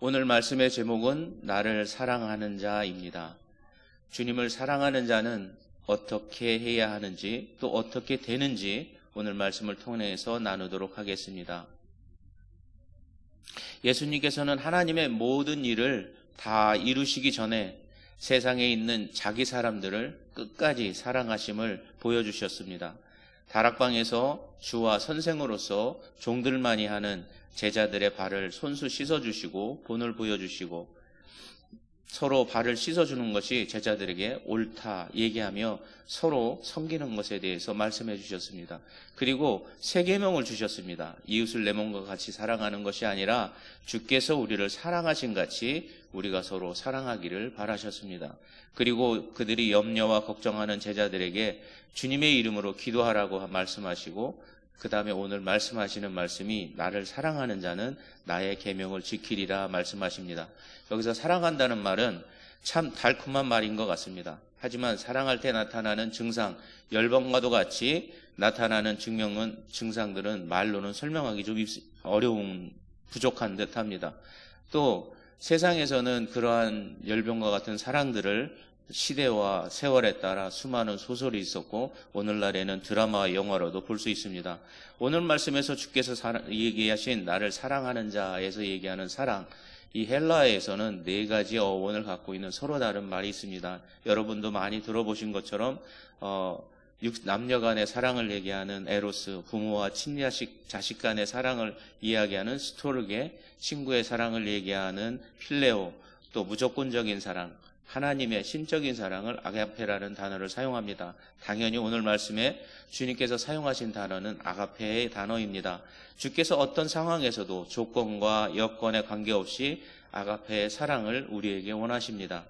오늘 말씀의 제목은 나를 사랑하는 자입니다. 주님을 사랑하는 자는 어떻게 해야 하는지 또 어떻게 되는지 오늘 말씀을 통해서 나누도록 하겠습니다. 예수님께서는 하나님의 모든 일을 다 이루시기 전에 세상에 있는 자기 사람들을 끝까지 사랑하심을 보여주셨습니다. 다락방에서 주와 선생으로서 종들만이 하는 제자들의 발을 손수 씻어주시고 본을 보여주시고 서로 발을 씻어주는 것이 제자들에게 옳다 얘기하며 서로 섬기는 것에 대해서 말씀해 주셨습니다. 그리고 새 계명을 주셨습니다. 이웃을 내 몸과 같이 사랑하는 것이 아니라 주께서 우리를 사랑하신 같이 우리가 서로 사랑하기를 바라셨습니다. 그리고 그들이 염려와 걱정하는 제자들에게 주님의 이름으로 기도하라고 말씀하시고 그 다음에 오늘 말씀하시는 말씀이 나를 사랑하는 자는 나의 계명을 지키리라 말씀하십니다. 여기서 사랑한다는 말은 참 달콤한 말인 것 같습니다. 하지만 사랑할 때 나타나는 증상, 열번과도 같이 나타나는 증상들은 말로는 설명하기 좀 어려운, 부족한 듯합니다. 또 세상에서는 그러한 열병과 같은 사랑들을 시대와 세월에 따라 수많은 소설이 있었고 오늘날에는 드라마와 영화로도 볼 수 있습니다. 오늘 말씀에서 주께서 얘기하신 나를 사랑하는 자에서 얘기하는 사랑, 이 헬라어에서는 네 가지 어원을 갖고 있는 서로 다른 말이 있습니다. 여러분도 많이 들어보신 것처럼 남녀 간의 사랑을 얘기하는 에로스, 부모와 친자식, 자식 간의 사랑을 이야기하는 스토르게, 친구의 사랑을 얘기하는 필레오, 또 무조건적인 사랑, 하나님의 신적인 사랑을 아가페라는 단어를 사용합니다. 당연히 오늘 말씀에 주님께서 사용하신 단어는 아가페의 단어입니다. 주께서 어떤 상황에서도 조건과 여건에 관계없이 아가페의 사랑을 우리에게 원하십니다.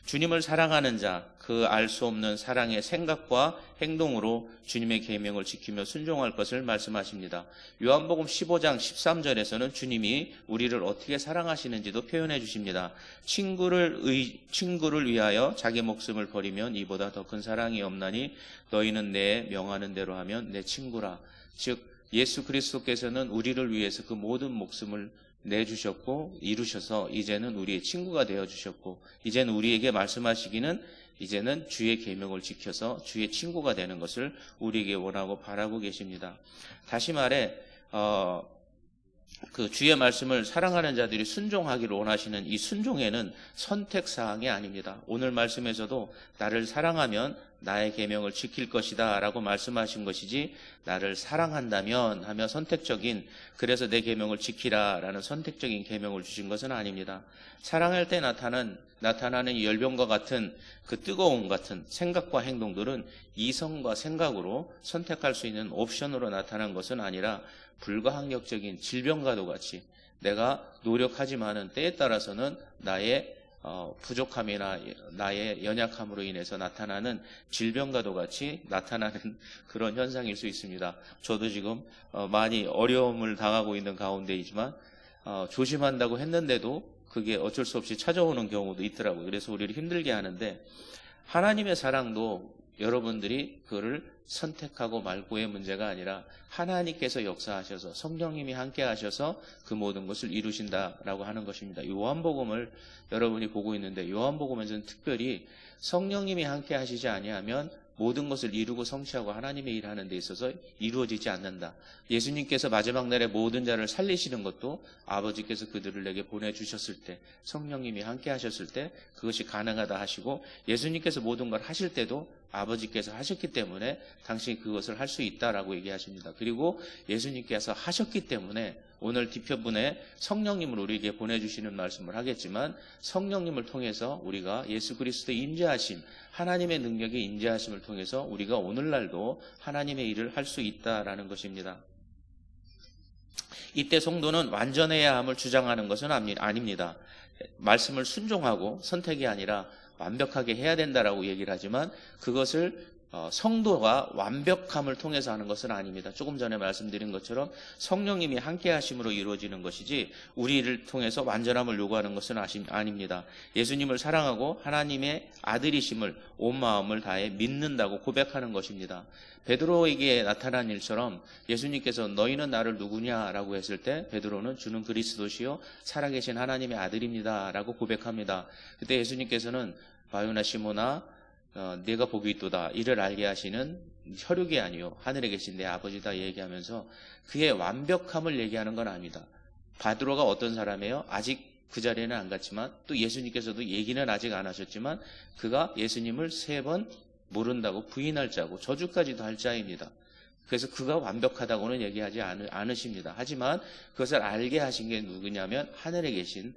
주님을 사랑하는 자, 그 알 수 없는 사랑의 생각과 행동으로 주님의 계명을 지키며 순종할 것을 말씀하십니다. 요한복음 15장 13절에서는 주님이 우리를 어떻게 사랑하시는지도 표현해 주십니다. 친구를 위하여 자기 목숨을 버리면 이보다 더 큰 사랑이 없나니 너희는 내 명하는 대로 하면 내 친구라. 즉 예수 그리스도께서는 우리를 위해서 그 모든 목숨을 내주셨고 이루셔서 이제는 우리의 친구가 되어주셨고 이제는 우리에게 말씀하시기는 이제는 주의 계명을 지켜서 주의 친구가 되는 것을 우리에게 원하고 바라고 계십니다. 다시 말해 그 주의 말씀을 사랑하는 자들이 순종하기를 원하시는 이 순종에는 선택사항이 아닙니다. 오늘 말씀에서도 나를 사랑하면 나의 계명을 지킬 것이다 라고 말씀하신 것이지 나를 사랑한다면 하며 선택적인 그래서 내 계명을 지키라 라는 선택적인 계명을 주신 것은 아닙니다. 사랑할 때 나타나는 열병과 같은 그 뜨거움 같은 생각과 행동들은 이성과 생각으로 선택할 수 있는 옵션으로 나타난 것은 아니라 불가항력적인 질병과도 같이 내가 노력하지만은 때에 따라서는 나의 부족함이나 나의 연약함으로 인해서 나타나는 질병과도 같이 나타나는 그런 현상일 수 있습니다. 저도 지금 많이 어려움을 당하고 있는 가운데이지만 조심한다고 했는데도 그게 어쩔 수 없이 찾아오는 경우도 있더라고요. 그래서 우리를 힘들게 하는데 하나님의 사랑도 여러분들이 그를 선택하고 말고의 문제가 아니라 하나님께서 역사하셔서 성령님이 함께 하셔서 그 모든 것을 이루신다라고 하는 것입니다. 요한복음을 여러분이 보고 있는데 요한복음에서는 특별히 성령님이 함께 하시지 아니하면 모든 것을 이루고 성취하고 하나님의 일을 하는 데 있어서 이루어지지 않는다. 예수님께서 마지막 날에 모든 자를 살리시는 것도 아버지께서 그들을 내게 보내주셨을 때 성령님이 함께 하셨을 때 그것이 가능하다 하시고 예수님께서 모든 걸 하실 때도 아버지께서 하셨기 때문에 당신이 그것을 할 수 있다라고 얘기하십니다. 그리고 예수님께서 하셨기 때문에 오늘 뒤편분에 성령님을 우리에게 보내주시는 말씀을 하겠지만 성령님을 통해서 우리가 예수 그리스도의 임재하심 하나님의 능력의 임재하심을 통해서 우리가 오늘날도 하나님의 일을 할 수 있다라는 것입니다. 이때 성도는 완전해야 함을 주장하는 것은 아닙니다. 말씀을 순종하고 선택이 아니라 완벽하게 해야 된다라고 얘기를 하지만 그것을 성도가 완벽함을 통해서 하는 것은 아닙니다. 조금 전에 말씀드린 것처럼 성령님이 함께 하심으로 이루어지는 것이지 우리를 통해서 완전함을 요구하는 것은 아닙니다. 예수님을 사랑하고 하나님의 아들이심을 온 마음을 다해 믿는다고 고백하는 것입니다. 베드로에게 나타난 일처럼 예수님께서 너희는 나를 누구냐라고 했을 때 베드로는 주는 그리스도시요 살아계신 하나님의 아들입니다 라고 고백합니다. 그때 예수님께서는 바요나 시모나 네가 복이 있도다 이를 알게 하시는 혈육이 아니요 하늘에 계신 내 아버지다 얘기하면서 그의 완벽함을 얘기하는 건 아닙니다. 베드로가 어떤 사람이에요? 아직 그 자리에는 안 갔지만 또 예수님께서도 얘기는 아직 안 하셨지만 그가 예수님을 3번 모른다고 부인할 자고 저주까지도 할 자입니다. 그래서 그가 완벽하다고는 얘기하지 않으십니다. 하지만 그것을 알게 하신 게 누구냐면 하늘에 계신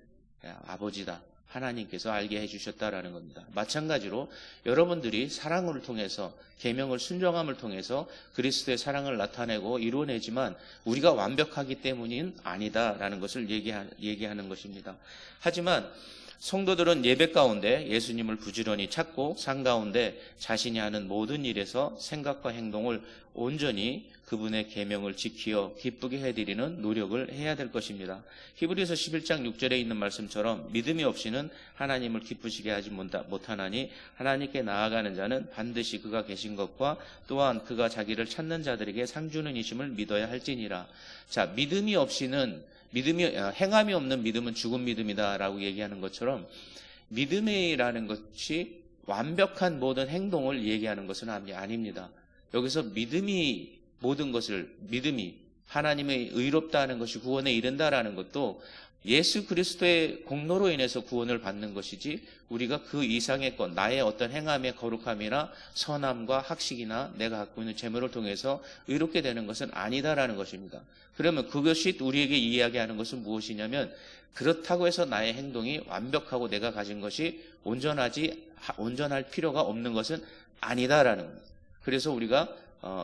아버지다. 하나님께서 알게 해주셨다라는 겁니다. 마찬가지로 여러분들이 사랑을 통해서 계명을 순종함을 통해서 그리스도의 사랑을 나타내고 이루어내지만 우리가 완벽하기 때문인 아니다라는 것을 얘기하는 것입니다. 하지만 성도들은 예배 가운데 예수님을 부지런히 찾고 삶 가운데 자신이 하는 모든 일에서 생각과 행동을 온전히 그분의 계명을 지키어 기쁘게 해드리는 노력을 해야 될 것입니다. 히브리서 11장 6절에 있는 말씀처럼 믿음이 없이는 하나님을 기쁘시게 하지 못하나니 하나님께 나아가는 자는 반드시 그가 계신 것과 또한 그가 자기를 찾는 자들에게 상 주는 이심을 믿어야 할지니라. 자, 믿음이 없이는 행함이 없는 믿음은 죽은 믿음이다라고 얘기하는 것처럼 믿음이라는 것이 완벽한 모든 행동을 얘기하는 것은 아닙니다. 여기서 믿음이 하나님의 의롭다는 것이 구원에 이른다라는 것도 예수 그리스도의 공로로 인해서 구원을 받는 것이지 우리가 그 이상의 것, 나의 어떤 행함의 거룩함이나 선함과 학식이나 내가 갖고 있는 재물을 통해서 의롭게 되는 것은 아니다라는 것입니다. 그러면 그것이 우리에게 이야기하는 것은 무엇이냐면 그렇다고 해서 나의 행동이 완벽하고 내가 가진 것이 온전할 필요가 없는 것은 아니다라는 겁니다. 그래서 우리가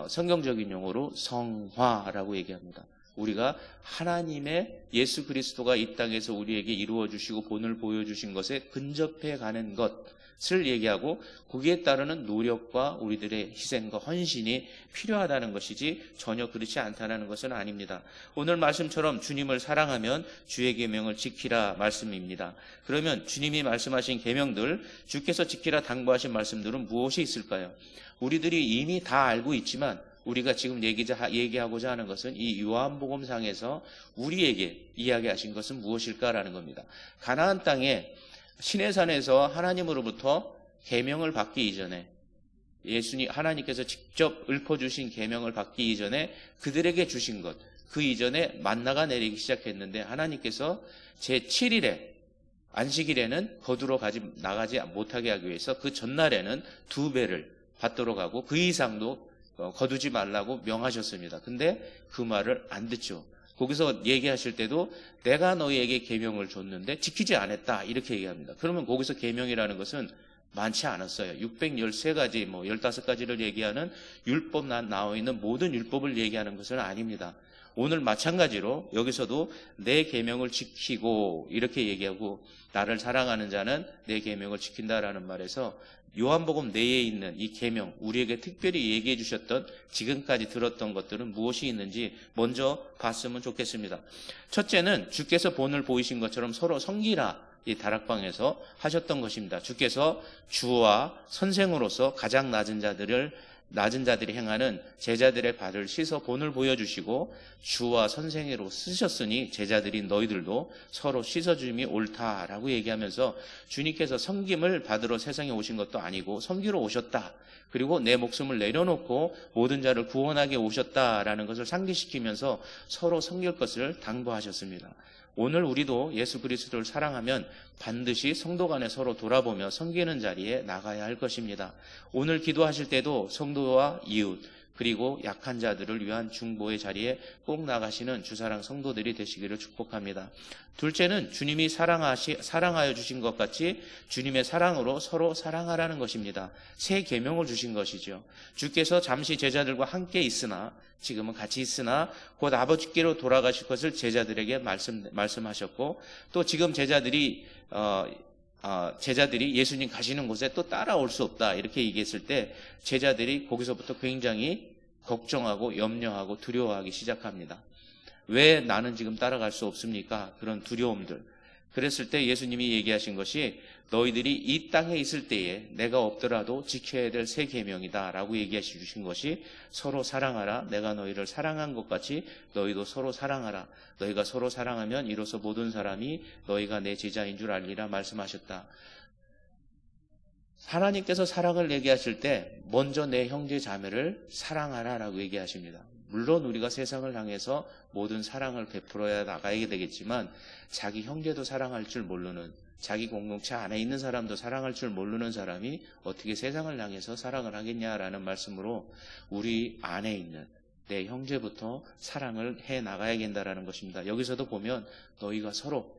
성경적인 용어로 성화라고 얘기합니다. 우리가 하나님의 예수 그리스도가 이 땅에서 우리에게 이루어 주시고 본을 보여주신 것에 근접해 가는 것을 얘기하고 거기에 따르는 노력과 우리들의 희생과 헌신이 필요하다는 것이지 전혀 그렇지 않다는 것은 아닙니다. 오늘 말씀처럼 주님을 사랑하면 주의 계명을 지키라 말씀입니다. 그러면 주님이 말씀하신 계명들, 주께서 지키라 당부하신 말씀들은 무엇이 있을까요? 우리들이 이미 다 알고 있지만 우리가 지금 얘기하고자 하는 것은 이 요한복음상에서 우리에게 이야기하신 것은 무엇일까라는 겁니다. 가나안 땅에 시내산에서 하나님으로부터 계명을 받기 이전에 하나님께서 직접 읊어주신 계명을 받기 이전에 그들에게 주신 것, 그 이전에 만나가 내리기 시작했는데 하나님께서 제7일에 안식일에는 거두러 나가지 못하게 하기 위해서 그 전날에는 2배를 받도록 하고 그 이상도 거두지 말라고 명하셨습니다. 근데 그 말을 안 듣죠. 거기서 얘기하실 때도 내가 너희에게 계명을 줬는데 지키지 않았다 이렇게 얘기합니다. 그러면 거기서 계명이라는 것은 많지 않았어요. 613가지 15가지를 얘기하는 율법 나와 있는 모든 율법을 얘기하는 것은 아닙니다. 오늘 마찬가지로 여기서도 내 계명을 지키고 이렇게 얘기하고 나를 사랑하는 자는 내 계명을 지킨다라는 말에서 요한복음 내에 있는 이 계명, 우리에게 특별히 얘기해 주셨던 지금까지 들었던 것들은 무엇이 있는지 먼저 봤으면 좋겠습니다. 첫째는 주께서 본을 보이신 것처럼 서로 섬기라 이 다락방에서 하셨던 것입니다. 주께서 주와 선생으로서 가장 낮은 자들이 행하는 제자들의 발을 씻어 본을 보여주시고 주와 선생으로 쓰셨으니 제자들인 너희들도 서로 씻어줌이 옳다라고 얘기하면서 주님께서 섬김을 받으러 세상에 오신 것도 아니고 섬기러 오셨다. 그리고 내 목숨을 내려놓고 모든 자를 구원하게 오셨다라는 것을 상기시키면서 서로 섬길 것을 당부하셨습니다. 오늘 우리도 예수 그리스도를 사랑하면 반드시 성도 간에 서로 돌아보며 섬기는 자리에 나가야 할 것입니다. 오늘 기도하실 때도 성도와 이웃 그리고 약한 자들을 위한 중보의 자리에 꼭 나가시는 주사랑 성도들이 되시기를 축복합니다. 둘째는 주님이 사랑하여 주신 것 같이 주님의 사랑으로 서로 사랑하라는 것입니다. 새 계명을 주신 것이죠. 주께서 잠시 제자들과 함께 있으나 지금은 같이 있으나 곧 아버지께로 돌아가실 것을 제자들에게 말씀하셨고 또 지금 제자들이 제자들이 예수님 가시는 곳에 또 따라올 수 없다 이렇게 얘기했을 때 제자들이 거기서부터 굉장히 걱정하고 염려하고 두려워하기 시작합니다. 왜 나는 지금 따라갈 수 없습니까? 그런 두려움들. 그랬을 때 예수님이 얘기하신 것이 너희들이 이 땅에 있을 때에 내가 없더라도 지켜야 될 새 계명이다 라고 얘기해 주신 것이 서로 사랑하라. 내가 너희를 사랑한 것 같이 너희도 서로 사랑하라. 너희가 서로 사랑하면 이로써 모든 사람이 너희가 내 제자인 줄 알리라 말씀하셨다. 하나님께서 사랑을 얘기하실 때 먼저 내 형제 자매를 사랑하라 라고 얘기하십니다. 물론 우리가 세상을 향해서 모든 사랑을 베풀어야 나가야 되겠지만 자기 형제도 사랑할 줄 모르는, 자기 공동체 안에 있는 사람도 사랑할 줄 모르는 사람이 어떻게 세상을 향해서 사랑을 하겠냐라는 말씀으로 우리 안에 있는 내 형제부터 사랑을 해 나가야 된다라는 것입니다. 여기서도 보면 너희가 서로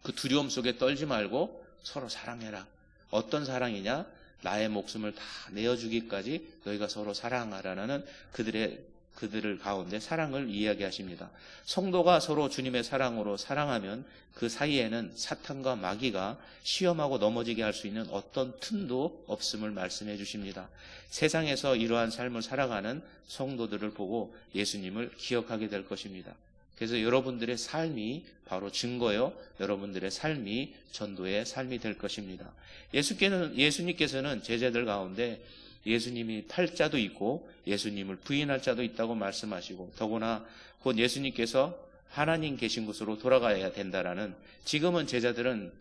그 두려움 속에 떨지 말고 서로 사랑해라. 어떤 사랑이냐? 나의 목숨을 다 내어주기까지 너희가 서로 사랑하라는 그들을 가운데 사랑을 이야기하십니다. 성도가 서로 주님의 사랑으로 사랑하면 그 사이에는 사탄과 마귀가 시험하고 넘어지게 할 수 있는 어떤 틈도 없음을 말씀해 주십니다. 세상에서 이러한 삶을 살아가는 성도들을 보고 예수님을 기억하게 될 것입니다. 그래서 여러분들의 삶이 바로 증거요, 여러분들의 삶이 전도의 삶이 될 것입니다. 예수님께서는 제자들 가운데 예수님이 탈 자도 있고 예수님을 부인할 자도 있다고 말씀하시고 더구나 곧 예수님께서 하나님 계신 곳으로 돌아가야 된다라는 지금은 제자들은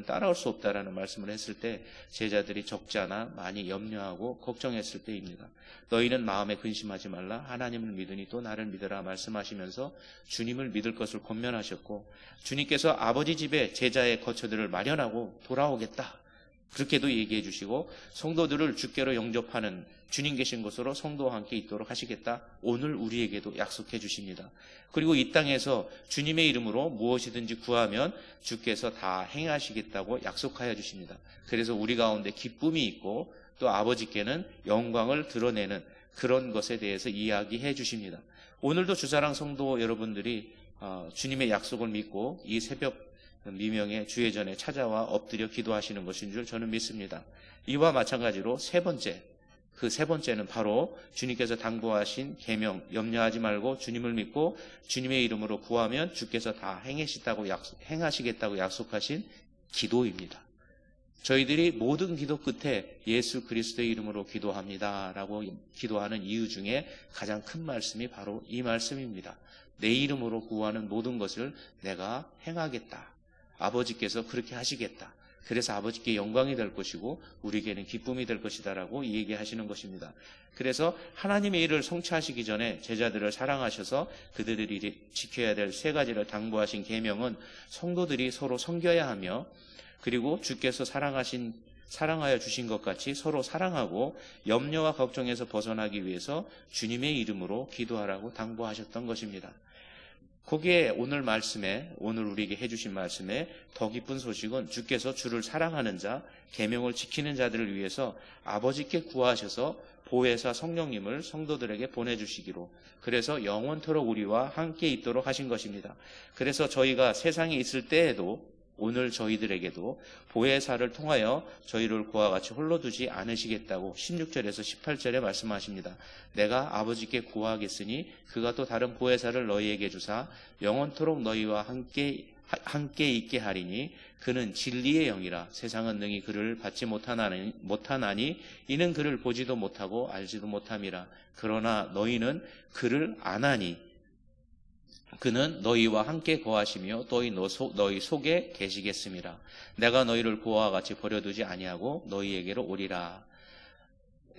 따라올 수 없다라는 말씀을 했을 때 제자들이 적지 않아 많이 염려하고 걱정했을 때입니다. 너희는 마음에 근심하지 말라. 하나님을 믿으니 또 나를 믿으라 말씀하시면서 주님을 믿을 것을 권면하셨고 주님께서 아버지 집에 제자의 거처들을 마련하고 돌아오겠다. 그렇게도 얘기해 주시고 성도들을 주께로 영접하는 주님 계신 곳으로 성도와 함께 있도록 하시겠다. 오늘 우리에게도 약속해 주십니다. 그리고 이 땅에서 주님의 이름으로 무엇이든지 구하면 주께서 다 행하시겠다고 약속하여 주십니다. 그래서 우리 가운데 기쁨이 있고 또 아버지께는 영광을 드러내는 그런 것에 대해서 이야기해 주십니다. 오늘도 주사랑 성도 여러분들이 주님의 약속을 믿고 이 새벽 미명의 주의 전에 찾아와 엎드려 기도하시는 것인 줄 저는 믿습니다. 이와 마찬가지로 그 세 번째는 바로 주님께서 당부하신 계명, 염려하지 말고 주님을 믿고 주님의 이름으로 구하면 주께서 다 행하시겠다고 약속하신 기도입니다. 저희들이 모든 기도 끝에 예수 그리스도의 이름으로 기도합니다라고 기도하는 이유 중에 가장 큰 말씀이 바로 이 말씀입니다. 내 이름으로 구하는 모든 것을 내가 행하겠다. 아버지께서 그렇게 하시겠다. 그래서 아버지께 영광이 될 것이고 우리에게는 기쁨이 될 것이다라고 얘기하시는 것입니다. 그래서 하나님의 일을 성취하시기 전에 제자들을 사랑하셔서 그들이 지켜야 될 세 가지를 당부하신 계명은 성도들이 서로 섬겨야 하며 그리고 주께서 사랑하여 주신 것 같이 서로 사랑하고 염려와 걱정에서 벗어나기 위해서 주님의 이름으로 기도하라고 당부하셨던 것입니다. 거기에 오늘 우리에게 해주신 말씀에 더 기쁜 소식은 주께서 주를 사랑하는 자, 계명을 지키는 자들을 위해서 아버지께 구하셔서 보혜사 성령님을 성도들에게 보내주시기로 그래서 영원토록 우리와 함께 있도록 하신 것입니다. 그래서 저희가 세상에 있을 때에도 오늘 저희들에게도 보혜사를 통하여 저희를 그와 같이 홀로 두지 않으시겠다고 16절에서 18절에 말씀하십니다. 내가 아버지께 구하겠으니 그가 또 다른 보혜사를 너희에게 주사 영원토록 너희와 함께 있게 하리니 그는 진리의 영이라 세상은 능히 그를 받지 못하나니 이는 그를 보지도 못하고 알지도 못함이라. 그러나 너희는 그를 아나니 그는 너희와 함께 거하시며 너희 속에 계시겠음이라. 내가 너희를 그와 같이 버려두지 아니하고 너희에게로 오리라.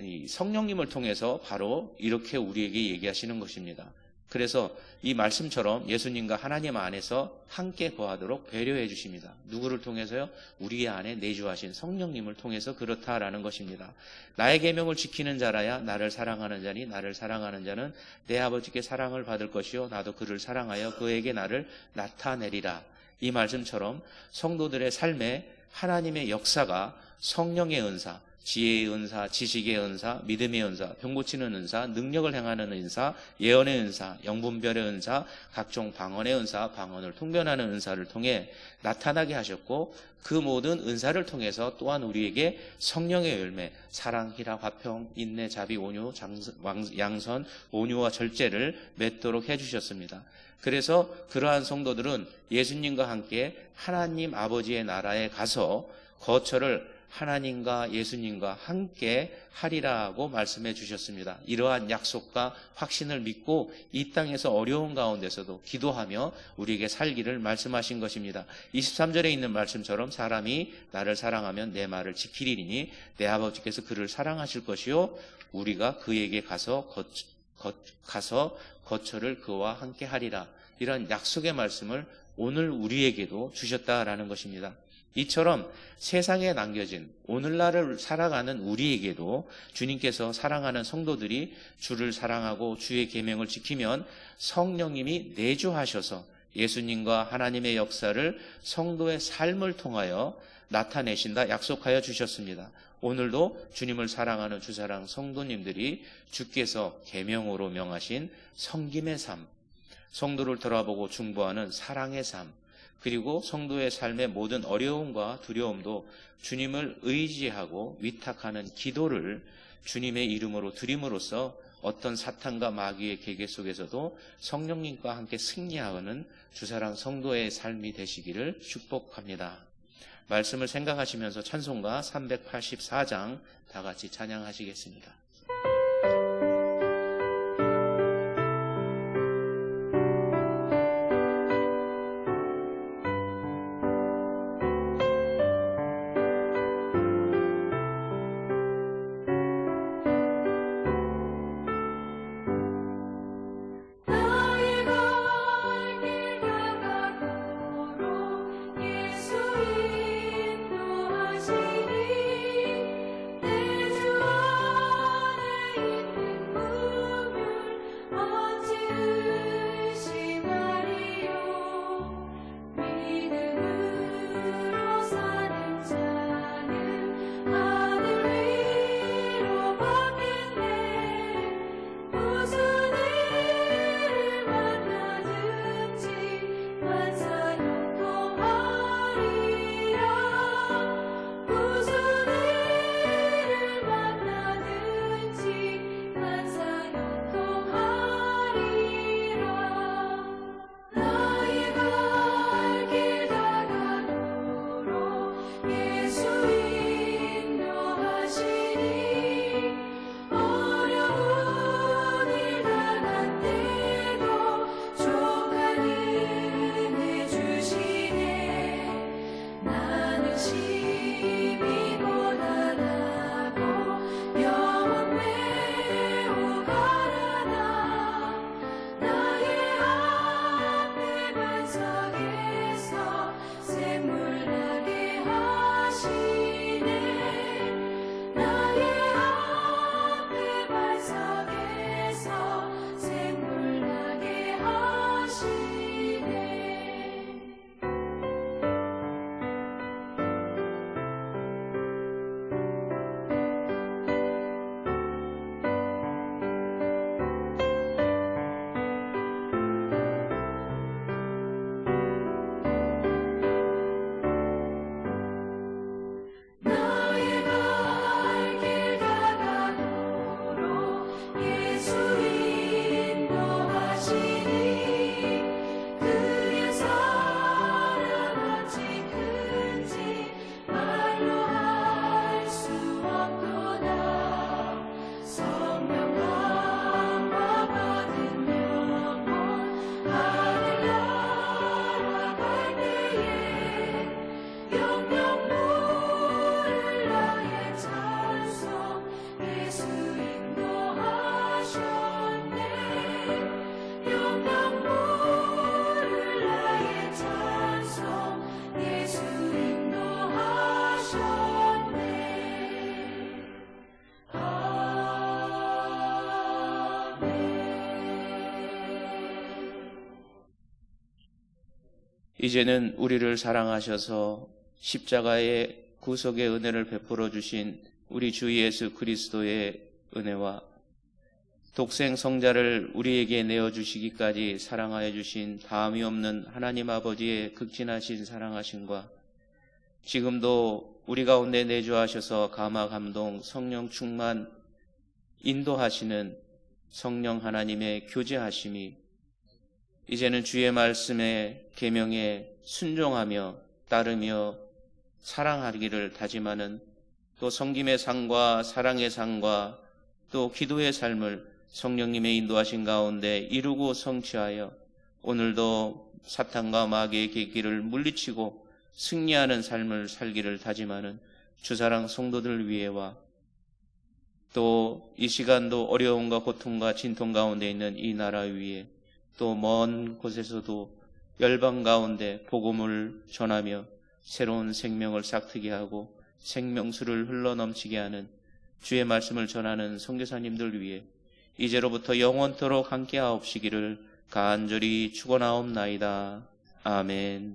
이 성령님을 통해서 바로 이렇게 우리에게 얘기하시는 것입니다. 그래서 이 말씀처럼 예수님과 하나님 안에서 함께 거하도록 배려해 주십니다. 누구를 통해서요? 우리 안에 내주하신 성령님을 통해서 그렇다라는 것입니다. 나의 계명을 지키는 자라야 나를 사랑하는 자니 나를 사랑하는 자는 내 아버지께 사랑을 받을 것이요 나도 그를 사랑하여 그에게 나를 나타내리라. 이 말씀처럼 성도들의 삶에 하나님의 역사가 성령의 은사, 지혜의 은사, 지식의 은사, 믿음의 은사, 병 고치는 은사, 능력을 행하는 은사, 예언의 은사, 영분별의 은사, 각종 방언의 은사, 방언을 통변하는 은사를 통해 나타나게 하셨고, 그 모든 은사를 통해서 또한 우리에게 성령의 열매, 사랑, 희락, 화평, 인내, 자비, 온유, 양선, 온유와 절제를 맺도록 해주셨습니다. 그래서 그러한 성도들은 예수님과 함께 하나님 아버지의 나라에 가서 거처를 하나님과 예수님과 함께 하리라고 말씀해 주셨습니다. 이러한 약속과 확신을 믿고 이 땅에서 어려운 가운데서도 기도하며 우리에게 살기를 말씀하신 것입니다. 23절에 있는 말씀처럼 사람이 나를 사랑하면 내 말을 지키리니 내 아버지께서 그를 사랑하실 것이요 우리가 그에게 가서 거처를 그와 함께 하리라. 이런 약속의 말씀을 오늘 우리에게도 주셨다라는 것입니다. 이처럼 세상에 남겨진 오늘날을 살아가는 우리에게도 주님께서 사랑하는 성도들이 주를 사랑하고 주의 계명을 지키면 성령님이 내주하셔서 예수님과 하나님의 역사를 성도의 삶을 통하여 나타내신다 약속하여 주셨습니다. 오늘도 주님을 사랑하는 주사랑 성도님들이 주께서 계명으로 명하신 섬김의 삶, 성도를 돌아보고 중보하는 사랑의 삶, 그리고 성도의 삶의 모든 어려움과 두려움도 주님을 의지하고 위탁하는 기도를 주님의 이름으로 드림으로써 어떤 사탄과 마귀의 계계 속에서도 성령님과 함께 승리하는 주사랑 성도의 삶이 되시기를 축복합니다. 말씀을 생각하시면서 찬송가 384장 다 같이 찬양하시겠습니다. 이제는 우리를 사랑하셔서 십자가의 구속의 은혜를 베풀어 주신 우리 주 예수 그리스도의 은혜와 독생 성자를 우리에게 내어주시기까지 사랑하여 주신 다함이 없는 하나님 아버지의 극진하신 사랑하심과 지금도 우리 가운데 내주하셔서 감화 감동 성령 충만 인도하시는 성령 하나님의 교제하심이 이제는 주의 말씀에 계명에 순종하며 따르며 사랑하기를 다짐하는 또 섬김의 삶과 사랑의 삶과 또 기도의 삶을 성령님의 인도하신 가운데 이루고 성취하여 오늘도 사탄과 마귀의 계기를 물리치고 승리하는 삶을 살기를 다짐하는 주사랑 성도들 위해와 또 이 시간도 어려움과 고통과 진통 가운데 있는 이 나라 위에 또 먼 곳에서도 열방 가운데 복음을 전하며 새로운 생명을 싹트게 하고 생명수를 흘러넘치게 하는 주의 말씀을 전하는 선교사님들 위해 이제로부터 영원토록 함께하옵시기를 간절히 축원하옵나이다. 아멘.